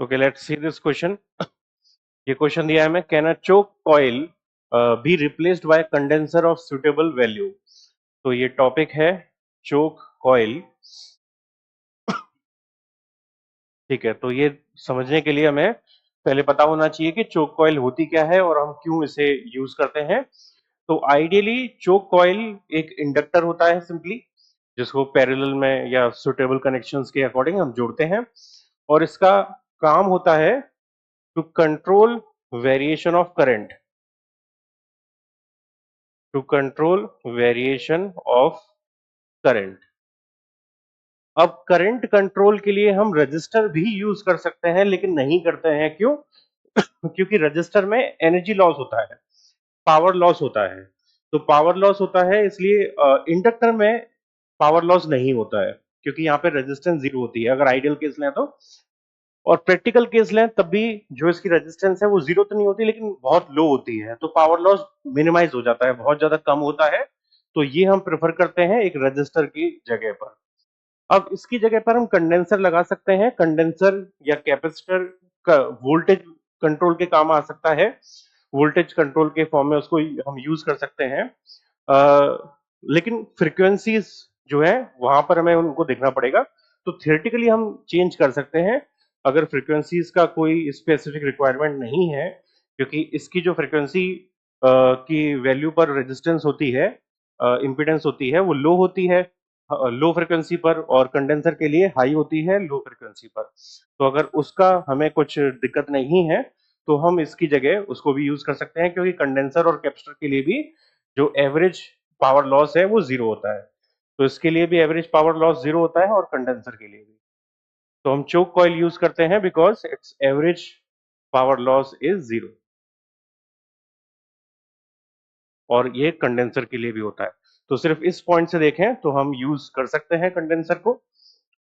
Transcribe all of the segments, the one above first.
Okay, let's see this question. ये question दिया है हमें, can a choke coil be replaced by condenser of suitable value. तो ये टॉपिक है चोक कॉइल। ठीक है, तो ये समझने के लिए हमें पहले पता होना चाहिए कि चोक कॉइल होती क्या है और हम क्यों इसे यूज करते हैं। तो आइडियली चोक कॉइल एक इंडक्टर होता है सिंपली, जिसको पैरेलल में या सुटेबल कनेक्शंस के अकॉर्डिंग हम जोड़ते हैं, और इसका काम होता है to control variation of current, to control variation of current. अब करंट कंट्रोल के लिए हम रजिस्टर भी यूज कर सकते हैं, लेकिन नहीं करते हैं। क्यों? क्योंकि रजिस्टर में एनर्जी लॉस होता है, पावर लॉस होता है। तो पावर लॉस होता है, इसलिए इंडक्टर में पावर लॉस नहीं होता है, क्योंकि यहाँ पे रेजिस्टेंस जीरो होती है अगर आइडियल केस लें तो। और प्रैक्टिकल केस लें तब भी जो इसकी रेजिस्टेंस है वो जीरो तो नहीं होती, लेकिन बहुत लो होती है, तो पावर लॉस मिनिमाइज हो जाता है, बहुत ज्यादा कम होता है। तो ये हम प्रेफर करते हैं एक रजिस्टर की जगह पर। अब इसकी जगह पर हम कंडेंसर लगा सकते हैं। कंडेंसर या कैपेसिटर का वोल्टेज कंट्रोल के काम आ सकता है, वोल्टेज कंट्रोल के फॉर्म में उसको हम यूज कर सकते हैं। लेकिन फ्रीक्वेंसीज जो है वहां पर हमें उनको देखना पड़ेगा। तो थियोरेटिकली हम चेंज कर सकते हैं अगर फ्रीक्वेंसीज का कोई स्पेसिफिक रिक्वायरमेंट नहीं है, क्योंकि इसकी जो फ्रीक्वेंसी की वैल्यू पर रेजिस्टेंस होती है, इम्पीडेंस होती है, वो लो होती है लो फ्रिक्वेंसी पर, और कंडेंसर के लिए हाई होती है लो फ्रिक्वेंसी पर। तो अगर उसका हमें कुछ दिक्कत नहीं है तो हम इसकी जगह उसको भी यूज कर सकते हैं, क्योंकि कंडेंसर और कैपेसिटर के लिए भी जो एवरेज पावर लॉस है वो जीरो होता है। तो इसके लिए भी एवरेज पावर लॉस जीरो होता है और कंडेंसर के लिए भी। तो हम चोक कॉइल यूज करते हैं because it's average power loss is zero, और ये कंडेंसर के लिए भी होता है। तो सिर्फ इस पॉइंट से देखें तो हम यूज कर सकते हैं कंडेंसर को।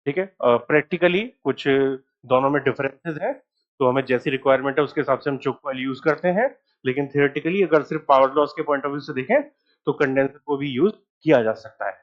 ठीक है, प्रैक्टिकली कुछ दोनों में डिफरेंसेस है, तो हमें जैसी रिक्वायरमेंट है उसके हिसाब से हम चोक कॉइल यूज करते हैं। लेकिन थियोरेटिकली अगर सिर्फ पावर लॉस के पॉइंट ऑफ व्यू से देखें तो कंडेंसर को भी यूज किया जा सकता है।